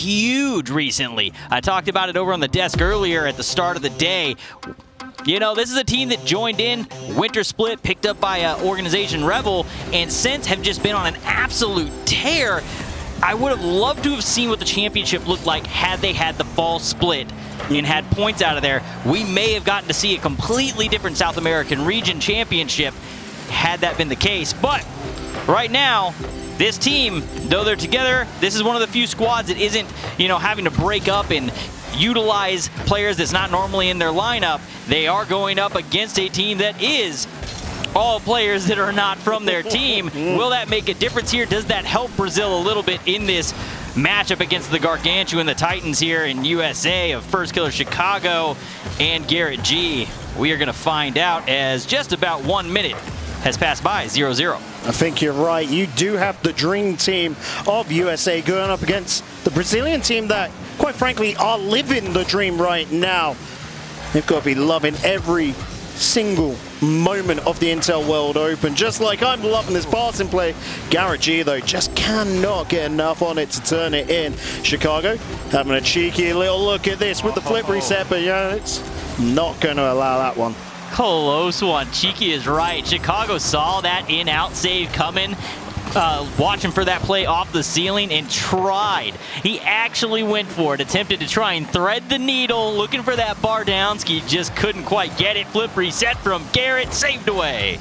huge recently. I talked about it over on the desk earlier at the start of the day. You know, this is a team that joined in, winter split, picked up by Organization Rebel, and since have just been on an absolute tear. I would have loved to have seen what the championship looked like had they had the fall split and had points out of there. We may have gotten to see a completely different South American region championship had that been the case. But right now, this team, though they're together, this is one of the few squads that isn't, you know, having to break up and utilize players that's not normally in their lineup. They are going up against a team that is all players that are not from their team. Will that make a difference here? Does that help Brazil a little bit in this matchup against the Gargantuan, the Titans here in USA of Firstkiller Chicago and Garrett G? We are going to find out as just about 1 minute has passed by, 0-0. I think you're right. You do have the dream team of USA going up against the Brazilian team that, quite frankly, are living the dream right now. They've got to be loving every single moment of the Intel World Open, just like I'm loving this passing play. Garrett G, though, just cannot get enough on it to turn it in. Chicago having a cheeky little look at this with the flip reset, but yeah, it's not going to allow that one. Close one. Cheeky is right. Chicago saw that in-out save coming, watching for that play off the ceiling, and tried. He actually went for it, attempted to try and thread the needle, looking for that bar down. Ski just couldn't quite get it. Flip reset from Garrett, saved away.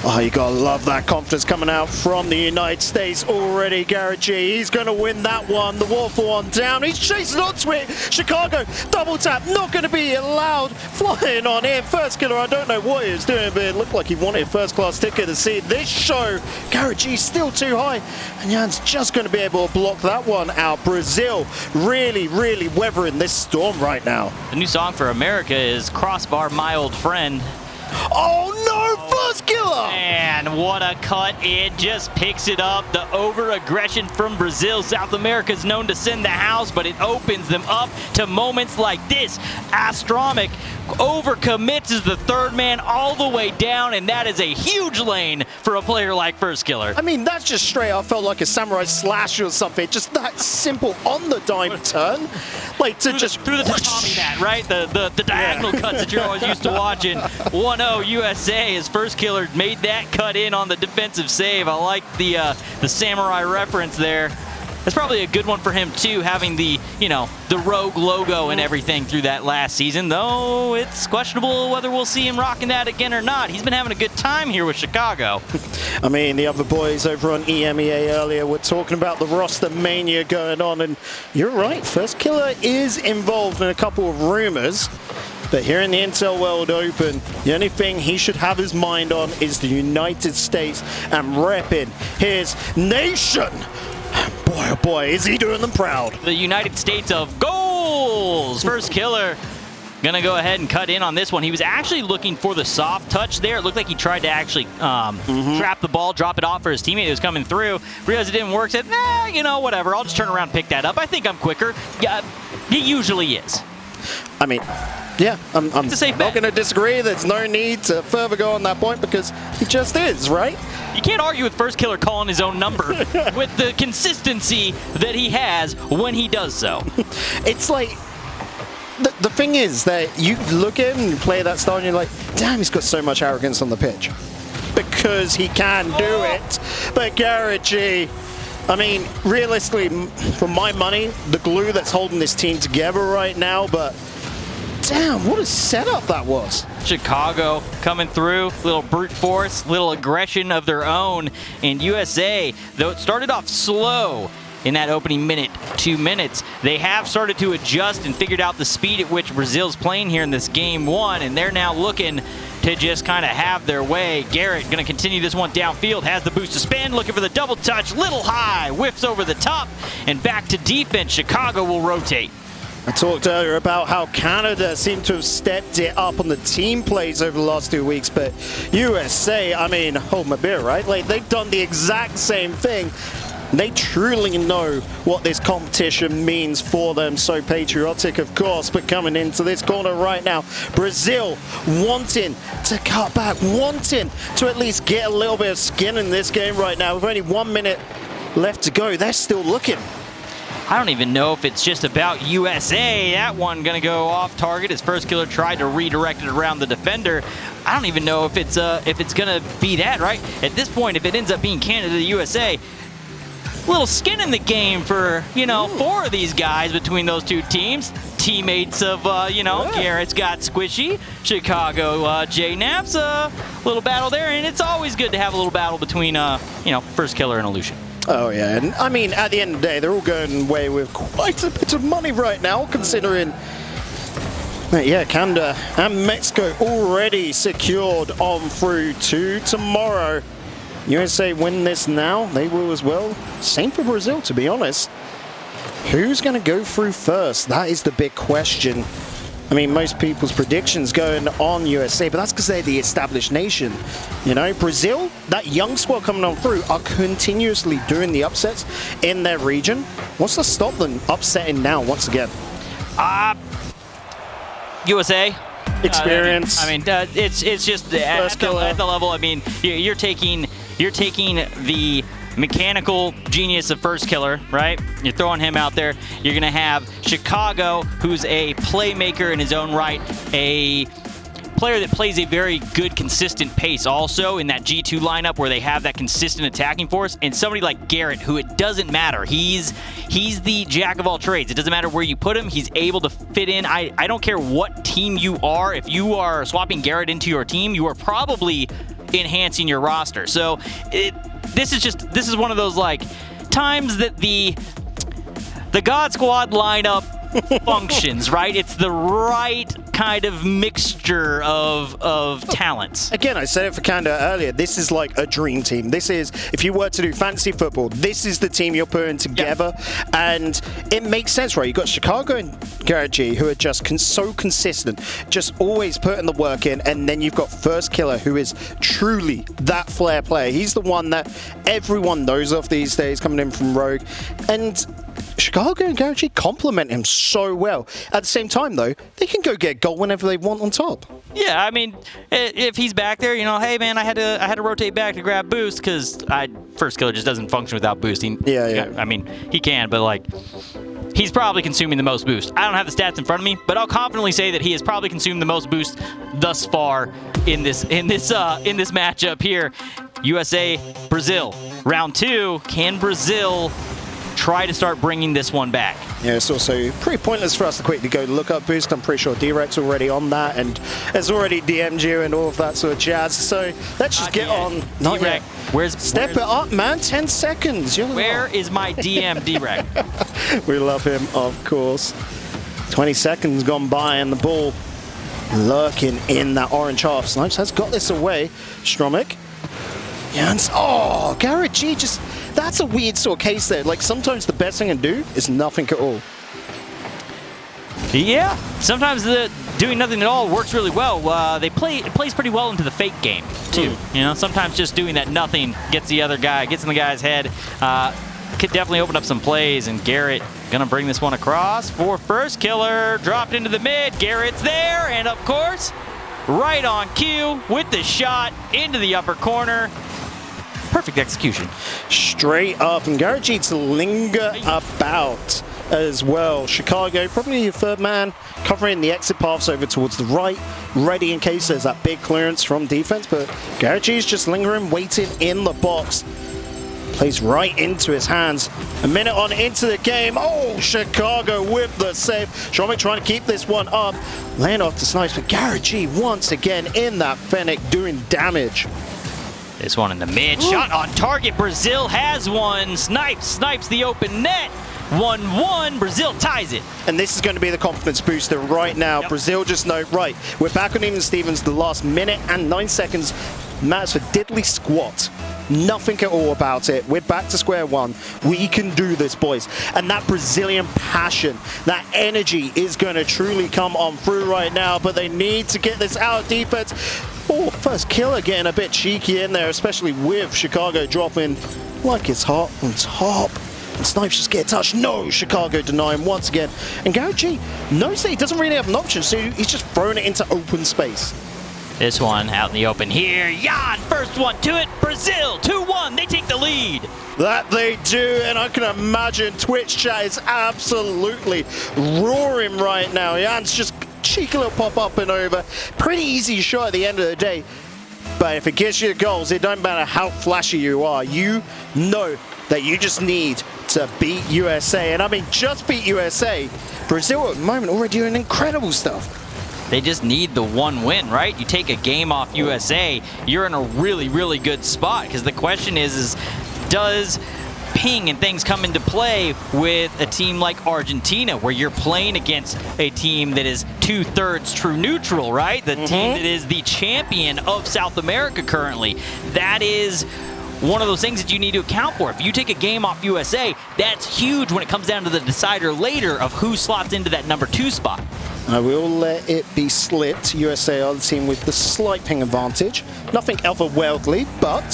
Oh, you gotta love that confidence coming out from the United States already. Garrett G, he's gonna win that one. The waterfall one down. He's chasing onto it. Chicago, double tap, not gonna be allowed. Flying on in. Firstkiller, I don't know what he was doing, but it looked like he wanted a first class ticket to see this show. Garrett G still too high, and Jan's just gonna be able to block that one out. Brazil really, really weathering this storm right now. The new song for America is Crossbar, My Old Friend. Oh no, Firstkiller! And what a cut. It just picks it up. The over-aggression from Brazil. South America is known to send the house, but it opens them up to moments like this. Astromik overcommits as the third man all the way down, and that is a huge lane for a player like Firstkiller. I mean, that's just straight up felt like a samurai slash or something. Just that simple on the dime turn. Like to through the tatami mat, right? The diagonal cuts that you're always used to watching. 1-0 USA as Firstkiller made that cut in on the defensive save. I like the samurai reference there. That's probably a good one for him too, having the, you know, the Rogue logo and everything through that last season, though it's questionable whether we'll see him rocking that again or not. He's been having a good time here with Chicago. I mean, the other boys over on EMEA earlier were talking about the roster mania going on, and you're right, Firstkiller is involved in a couple of rumors. But here in the Intel World Open, the only thing he should have his mind on is the United States and repping his nation. Boy, oh boy, is he doing them proud. The United States of goals. Firstkiller gonna go ahead and cut in on this one. He was actually looking for the soft touch there. It looked like he tried to actually trap the ball, drop it off for his teammate who was coming through. Realized it didn't work, said, nah, you know, whatever. I'll just turn around and pick that up. I think I'm quicker. Yeah, he usually is. I mean, yeah, I'm not bet. going to disagree. There's no need to further go on that point because he just is, right? You can't argue with Firstkiller calling his own number with the consistency that he has when he does so. It's like, the thing is that you look at him and you play that style and you're like, damn, he's got so much arrogance on the pitch. Because he can do it. But Garrett G, I mean, realistically, for my money, the glue that's holding this team together right now, but damn, what a setup that was. Chicago coming through, little brute force, little aggression of their own. And USA, though it started off slow in that opening minute, 2 minutes, they have started to adjust and figured out the speed at which Brazil's playing here in this game one, and they're now looking to just kind of have their way. Garrett going to continue this one downfield, has the boost to spin, looking for the double touch, little high, whiffs over the top, and back to defense. Chicago will rotate. I talked earlier about how Canada seemed to have stepped it up on the team plays over the last 2 weeks, but USA, I mean, hold my beer, right? Like, they've done the exact same thing. They truly know what this competition means for them. So patriotic, of course, but coming into this corner right now, Brazil wanting to cut back, wanting to at least get a little bit of skin in this game right now. With only 1 minute left to go, they're still looking. I don't even know if it's just about USA. That one going to go off target. His first killer tried to redirect it around the defender. I don't even know if it's going to be that, right? At this point, if it ends up being Canada, USA, little skin in the game for, you know, 4 of these guys between those two teams. Teammates of, you know, Garrett's got Squishy, Chicago, J-Naps, little battle there. And it's always good to have a little battle between, you know, first killer and Illusion. Oh, yeah. And I mean, at the end of the day, they're all going away with quite a bit of money right now, considering, yeah, Canada and Mexico already secured on through to tomorrow. USA win this now, they will as well. Same for Brazil, to be honest. Who's going to go through first? That is the big question. I mean, most people's predictions going on USA, but that's because they're the established nation. You know, Brazil, that young squad coming on through, are continuously doing the upsets in their region. What's to stop them upsetting now once again? USA. Experience. I mean, it's just at the level. I mean, you're taking the mechanical genius of first killer, right? You're throwing him out there. You're going to have Chicago, who's a playmaker in his own right, a player that plays a very good, consistent pace also in that G2 lineup where they have that consistent attacking force, and somebody like Garrett, who it doesn't matter. He's the jack of all trades. It doesn't matter where you put him. He's able to fit in. I don't care what team you are. If you are swapping Garrett into your team, you are probably enhancing your roster. So this is one of those like times that the God Squad lineup functions, right? It's the right kind of mixture of talents. Again, I said it for Canada earlier. This is like a dream team. This is, if you were to do fantasy football, this is the team you're putting together. Yep. And it makes sense, right? You've got Chicago and Garrett G, who are just so consistent, just always putting the work in. And then you've got First Killer, who is truly that flair player. He's the one that everyone knows of these days, coming in from Rogue. And Chicago and Garrett G complement him so well. At the same time, though, they can go get a goal whenever they want on top. Yeah, I mean, if he's back there, you know, hey man, I had to rotate back to grab boost because First Killer just doesn't function without boosting. Yeah. I mean, he can, but like, he's probably consuming the most boost. I don't have the stats in front of me, but I'll confidently say that he has probably consumed the most boost thus far in this matchup here. USA, Brazil, round 2. Can Brazil try to start bringing this one back? Yeah, it's also pretty pointless for us to quickly go look up boost. I'm pretty sure D-Rec's already on that and has already DM'd you and all of that sort of jazz. So let's just get on. Not yet. Step it up, man. 10 seconds. Where is my DM, D-Rec? We love him, of course. 20 seconds gone by and the ball lurking in that orange half. Snipes has got this away. Stromik. Jans. Oh, Garrett G just... That's a weird sort of case there. Like, sometimes the best thing to do is nothing at all. Yeah, sometimes doing nothing at all works really well. It plays pretty well into the fake game, too. You know, sometimes just doing that nothing gets in the guy's head. Could definitely open up some plays, and Garrett gonna bring this one across for First Killer. Dropped into the mid. Garrett's there, and of course, right on cue with the shot into the upper corner. Perfect execution. Straight up, and Garrett G to linger about as well. Chicago, probably your third man, covering the exit paths over towards the right, ready in case there's that big clearance from defense, but Garrett G is just lingering, waiting in the box. Plays right into his hands. A minute on into the game. Oh, Chicago with the save. Stromik trying to keep this one up. Laying off to Snipes, but Garrett G once again in that Fennec doing damage. This one in the mid. Shot on target. Brazil has one. Snipes the open net. 1-1. Brazil ties it. And this is going to be the confidence booster right now. Yep. Brazil just know, right, we're back on Even Stevens. The last minute and 9 seconds matters for diddly squat. Nothing at all about it. We're back to square one. We can do this, boys. And that Brazilian passion, that energy is going to truly come on through right now, but they need to get this out of defense. Oh, First Killer getting a bit cheeky in there, especially with Chicago dropping like it's hot on top. And Snipes just get touched. No, Chicago denying once again. And Garrett G knows that he doesn't really have an option, so he's just throwing it into open space. This one out in the open here. Jan, first one to it. Brazil, 2-1. They take the lead. That they do, and I can imagine Twitch chat is absolutely roaring right now. Jan's just cheeky little pop up and over. Pretty easy shot at the end of the day. But if it gets you goals, it don't matter how flashy you are. You know that you just need to beat USA. And I mean, just beat USA. Brazil at the moment already doing incredible stuff. They just need the one win, right? You take a game off USA, you're in a really, really good spot. Because the question is does ping and things come into play with a team like Argentina, where you're playing against a team that is 2/3 true neutral, right? The team that is the champion of South America currently. That is one of those things that you need to account for. If you take a game off USA, that's huge when it comes down to the decider later of who slots into that number 2 spot. I will let it be slipped. USA are the team with the slight ping advantage. Nothing otherworldly, but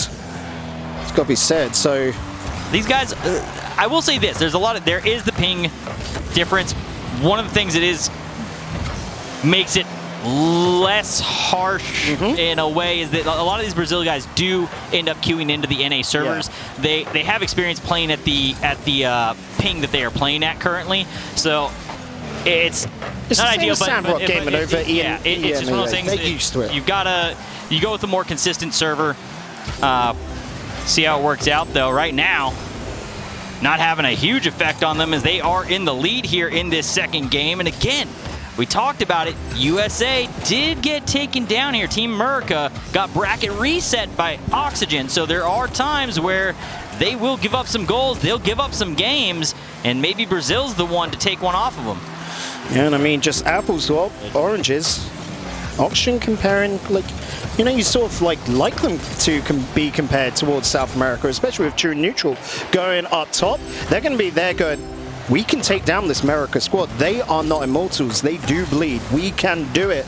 it's got to be said. So these guys, I will say this: there is the ping difference. One of the things it is makes it less harsh in a way is that a lot of these Brazil guys do end up queuing into the NA servers. Yeah. They have experience playing at the ping that they are playing at currently, so it's not ideal. But game and over. It's just one of those things. They're used to it. You go with a more consistent server. See how it works out though. Right now, not having a huge effect on them as they are in the lead here in this second game. And again, we talked about it. USA did get taken down here. Team America got bracket reset by Oxygen. So there are times where they will give up some goals. They'll give up some games. And maybe Brazil's the one to take one off of them. Yeah, and I mean, just apples to oranges. Oxygen comparing, like, you know, you sort of like them to be compared towards South America, especially with true neutral going up top. They're going to be there going, we can take down this America squad. They are not immortals. They do bleed. We can do it.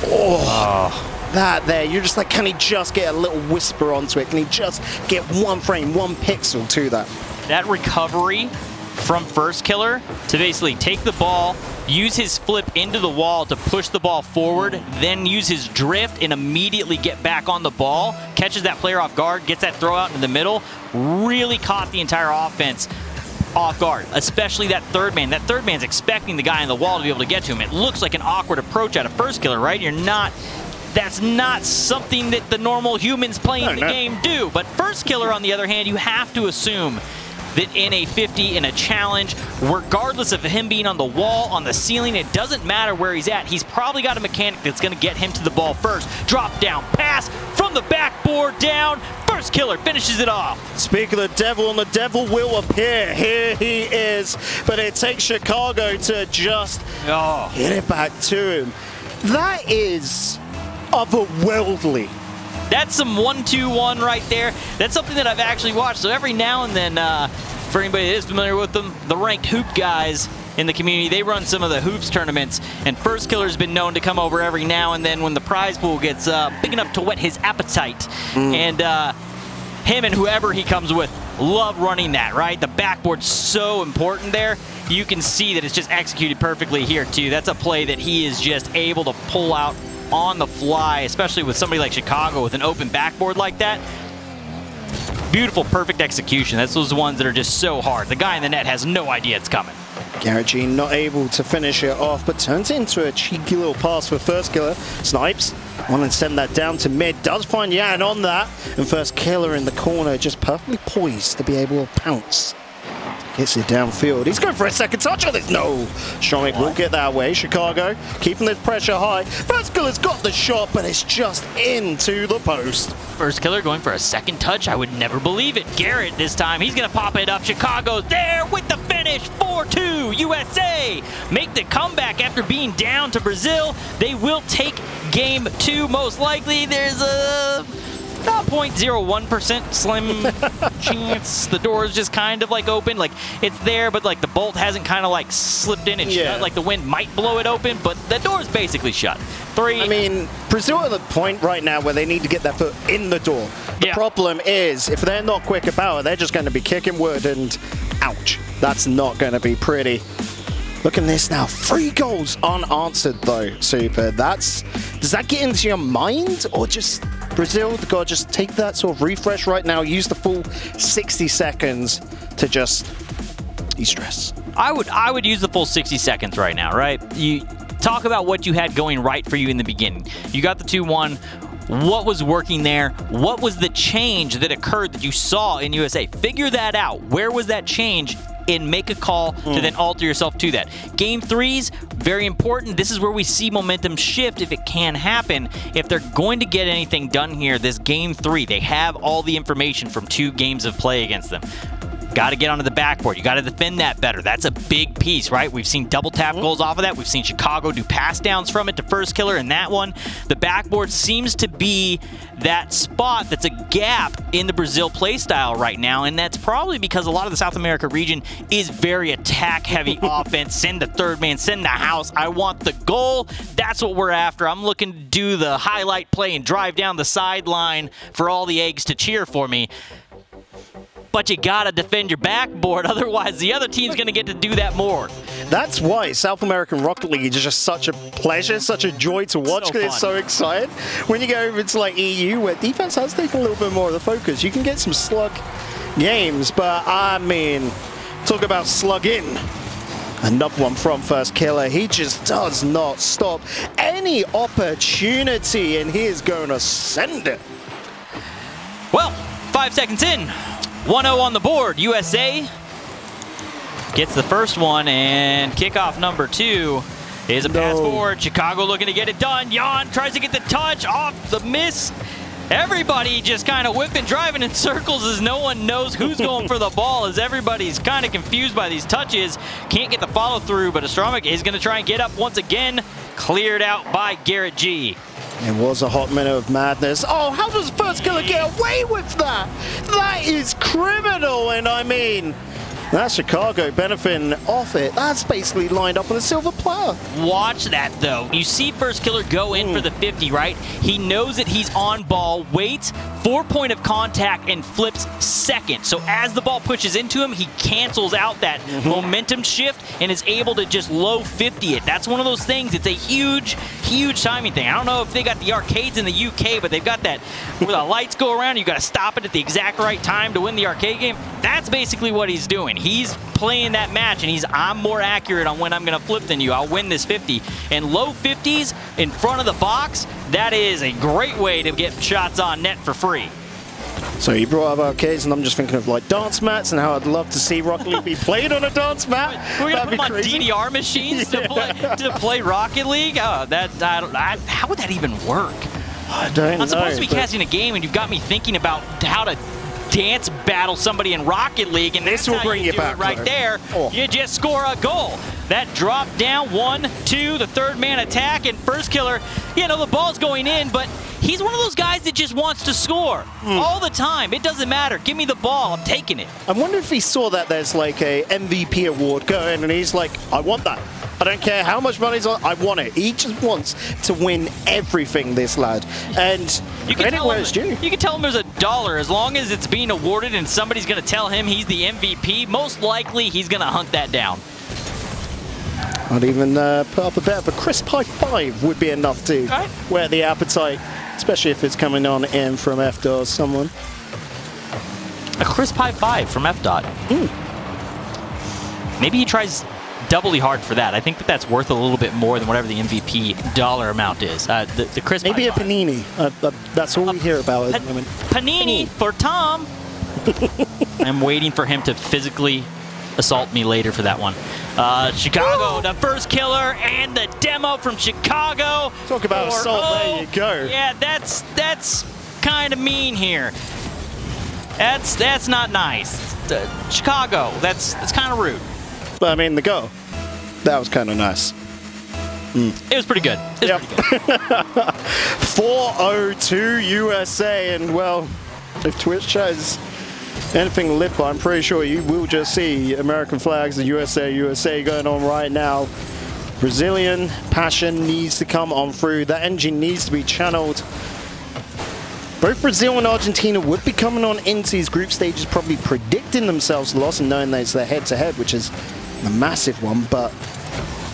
Oh, that there. You're just like, can he just get a little whisper onto it? Can he just get one frame, one pixel to that? That recovery from First Killer to basically take the ball, use his flip into the wall to push the ball forward, then use his drift and immediately get back on the ball, catches that player off guard, gets that throw out in the middle, really caught the entire offense off guard, especially that third man. That third man's expecting the guy in the wall to be able to get to him. It looks like an awkward approach out of First Killer, right? That's not something that the normal humans playing the game do. But First Killer, on the other hand, you have to assume that in a 50, in a challenge, regardless of him being on the wall, on the ceiling, it doesn't matter where he's at. He's probably got a mechanic that's going to get him to the ball first. Drop down pass from the backboard down. First Killer finishes it off. Speak of the devil, and the devil will appear. Here he is. But it takes Chicago to just hit it back to him. That is otherworldly. That's some 1-2-1 right there. That's something that I've actually watched. So every now and then, for anybody that is familiar with them, the ranked hoop guys in the community, they run some of the hoops tournaments. And First Killer's been known to come over every now and then when the prize pool gets big enough to whet his appetite. And him and whoever he comes with love running that, right? The backboard's so important there. You can see that it's just executed perfectly here, too. That's a play that he is just able to pull out on the fly, especially with somebody like Chicago with an open backboard like that. Beautiful, perfect execution. That's those ones that are just so hard. The guy in the net has no idea it's coming. Garrett Jean not able to finish it off, but turns it into a cheeky little pass for First Killer. Snipes, want to send that down to mid. Does find Jan on that. And First Killer in the corner, just perfectly poised to be able to pounce. Gets it downfield. He's going for a second touch on this. No. Stromik will get that way. Chicago keeping the pressure high. First Killer's got the shot, but it's just into the post. First Killer going for a second touch. I would never believe it. Garrett this time. He's going to pop it up. Chicago's there with the finish. 4-2. USA make the comeback after being down to Brazil. They will take game 2 most likely. There's a about 0.01% slim chance the door is just kind of like open, like it's there, but like the bolt hasn't kind of like slipped in and shut, like the wind might blow it open, but the door is basically shut. 3. I mean, Brazil are at the point right now where they need to get their foot in the door. The problem is, if they're not quick about it, they're just going to be kicking wood, and ouch, that's not going to be pretty. Look at this now. 3 goals unanswered, though, Super. Does that get into your mind? Or just Brazil, got to just take that sort of refresh right now, use the full 60 seconds to just de-stress? I would use the full 60 seconds right now, right? You talk about what you had going right for you in the beginning. You got the 2-1. What was working there? What was the change that occurred that you saw in USA? Figure that out. Where was that change? And make a call to then alter yourself to that. Game 3s, very important. This is where we see momentum shift if it can happen. If they're going to get anything done here, this Game 3, they have all the information from 2 games of play against them. Got to get onto the backboard. You got to defend that better. That's a big piece, right? We've seen double tap goals off of that. We've seen Chicago do pass downs from it to First Killer in that one. The backboard seems to be that spot that's a gap in the Brazil play style right now, and that's probably because a lot of the South America region is very attack-heavy offense. Send the third man, send the house. I want the goal. That's what we're after. I'm looking to do the highlight play and drive down the sideline for all the eggs to cheer for me. But you gotta defend your backboard, otherwise the other team's gonna get to do that more. That's why South American Rocket League is just such a pleasure, such a joy to watch, because it's so exciting. When you go over to like EU, where defense has taken a little bit more of the focus, you can get some slug games, but I mean, talk about slug in. Another one from First Killer. He just does not stop any opportunity, and he is going to send it. Well, 5 seconds in. 1-0 on the board. USA gets the first one, and kickoff number 2 is a pass forward. Chicago looking to get it done. Jan tries to get the touch off the miss. Everybody just kind of whipping, driving in circles as no one knows who's going for the ball, as everybody's kind of confused by these touches. Can't get the follow through, but Astromik is going to try and get up once again. Cleared out by Garrett G. It was a hot minute of madness. Oh, how does First Killer get away with that? That is criminal, and I mean, that's Chicago benefiting off it. That's basically lined up on a silver platter. Watch that, though. You see First Killer go in for the 50, right? He knows that he's on ball, waits, 4 point of contact, and flips second. So as the ball pushes into him, he cancels out that momentum shift and is able to just low 50 it. That's one of those things. It's a huge, huge timing thing. I don't know if they got the arcades in the UK, but they've got that where the lights go around. You got to stop it at the exact right time to win the arcade game. That's basically what he's doing. He's playing that match, and I'm more accurate on when I'm going to flip than you. I'll win this 50. And low 50s in front of the box, that is a great way to get shots on net for free. So you brought up arcades, and I'm just thinking of like dance mats and how I'd love to see Rocket League be played on a dance mat. We're going to put them on DDR machines to play Rocket League? Oh, how would that even work? I don't know. I'm supposed to be casting a game, and you've got me thinking about how to dance battle somebody in Rocket League, and this will bring you back right there. Oh. You just score a goal. That drop down, 1-2, the third man attack, and First Killer, you know, the ball's going in, but he's one of those guys that just wants to score all the time. It doesn't matter. Give me the ball. I'm taking it. I wonder if he saw that there's like a MVP award going, and he's like, I want that. I don't care how much money's on, I want it. He just wants to win everything, this lad. And you can tell him there's $1 as long as it's being awarded and somebody's going to tell him he's the MVP. Most likely, he's going to hunt that down. I'd even put up a bet of a crisp high 5 would be enough to whet the appetite, especially if it's coming on in from FDOT or someone. A crisp high 5 from FDOT. Maybe he tries doubly hard for that. I think that's worth a little bit more than whatever the MVP dollar amount is. The crisp maybe high a panini. That's all we hear about at the moment. Panini for Tom. I'm waiting for him to physically assault me later for that one. Chicago, the First Killer, and the demo from Chicago. Talk about assault, there you go. Yeah, that's kind of mean here. That's not nice. Chicago, that's kind of rude. But I mean, the goal, that was kind of nice. It was pretty good. It was pretty good. 4-0 USA, and well, if Twitch chat is anything lit, I'm pretty sure you will just see American flags and USA going on right now. Brazilian passion needs to come on through. That engine needs to be channeled. Both Brazil and Argentina would be coming on into these group stages, probably predicting themselves loss and knowing that it's their head-to-head, which is the massive one, but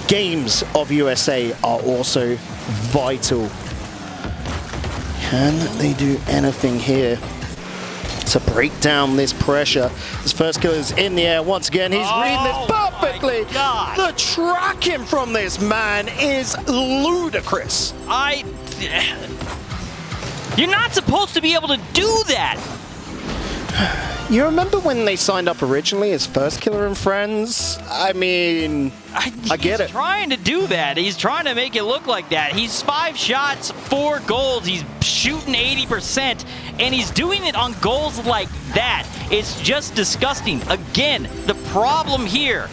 games of USA are also vital. Can they do anything here to break down this pressure? His first killer is in the air once again. He's reading this perfectly. The tracking from this man is ludicrous. You're not supposed to be able to do that. You remember when they signed up originally as First Killer and Friends? I mean, I get it. He's trying to do that. He's trying to make it look like that. He's 5 shots, 4 goals. He's shooting 80%, and he's doing it on goals like that. It's just disgusting. Again, the problem here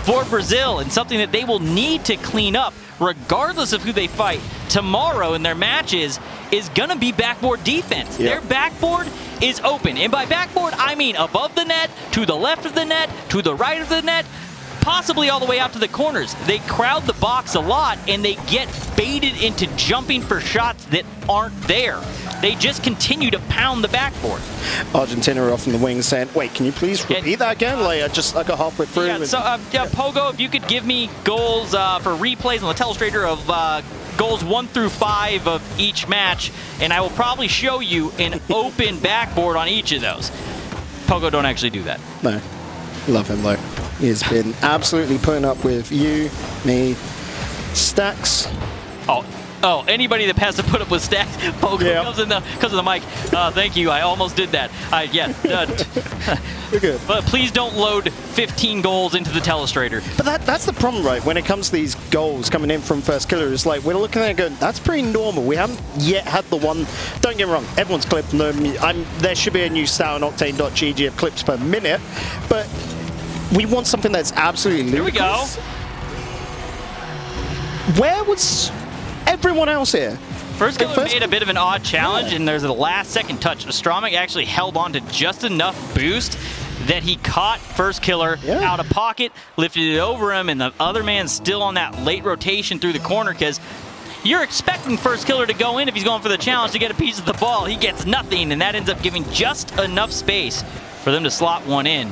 for Brazil, and something that they will need to clean up, regardless of who they fight tomorrow in their matches, is going to be backboard defense. Yep. Their backboard is open. And by backboard, I mean above the net, to the left of the net, to the right of the net, possibly all the way out to the corners. They crowd the box a lot, and they get baited into jumping for shots that aren't there. They just continue to pound the backboard. Argentina are off in the wings saying, wait, can you please repeat that again? Like, I got halfway through. Yeah, so, Pogo, if you could give me goals for replays on the telestrator of goals 1 through 5 of each match, and I will probably show you an open backboard on each of those. Pogo don't actually do that. No. Love him, though. He's been absolutely putting up with you, me, Stacks. Oh, anybody that has to put up with Stacks, Pogo comes in the mic. Thank you. I almost did that. We're good. But please don't load 15 goals into the telestrator. But that's the problem, right? When it comes to these goals coming in from First Killer, it's like we're looking at it going, that's pretty normal. We haven't yet had the one. Don't get me wrong, everyone's clipped them. There should be a new stat on Octane.gg of clips per minute, but we want something that's absolutely ludicrous. Here we go. Where was everyone else here? First Killer made a bit of an odd challenge, and there's a last-second touch. Stromik actually held on to just enough boost that he caught First Killer out of pocket, lifted it over him, and the other man's still on that late rotation through the corner, because you're expecting First Killer to go in if he's going for the challenge to get a piece of the ball. He gets nothing, and that ends up giving just enough space for them to slot one in.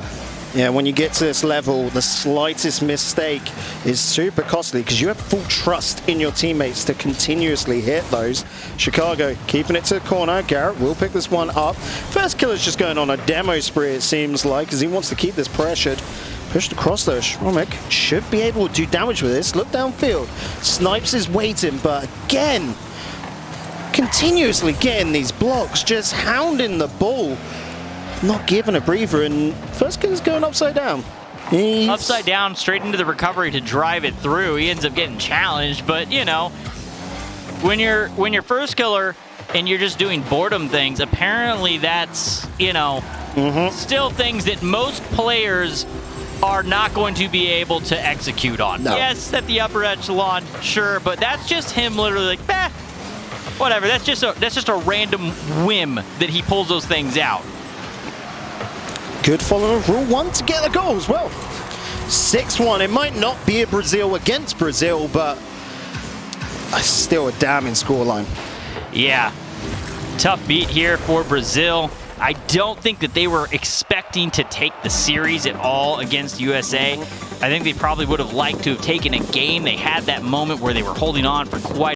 Yeah, when you get to this level, the slightest mistake is super costly because you have full trust in your teammates to continuously hit those. Chicago keeping it to the corner. Garrett will pick this one up. First Killer's just going on a demo spree, it seems like, because he wants to keep this pressured. Pushed across though. Stromik should be able to do damage with this. Look downfield. Snipes is waiting, but again, continuously getting these blocks, just hounding the ball. Not giving a breather, and First Killer's going upside down. Upside down, straight into the recovery to drive it through. He ends up getting challenged, but you know, when you're First Killer and you're just doing boredom things, apparently that's, you know, still things that most players are not going to be able to execute on. No. Yes, at the upper echelon, sure, but that's just him literally like, whatever. That's just a random whim that he pulls those things out. Good follow of Rule 1 to get the goal as well. 6-1. It might not be a Brazil against Brazil, but still a damning scoreline. Yeah. Tough beat here for Brazil. I don't think that they were expecting to take the series at all against USA. I think they probably would have liked to have taken a game. They had that moment where they were holding on for quite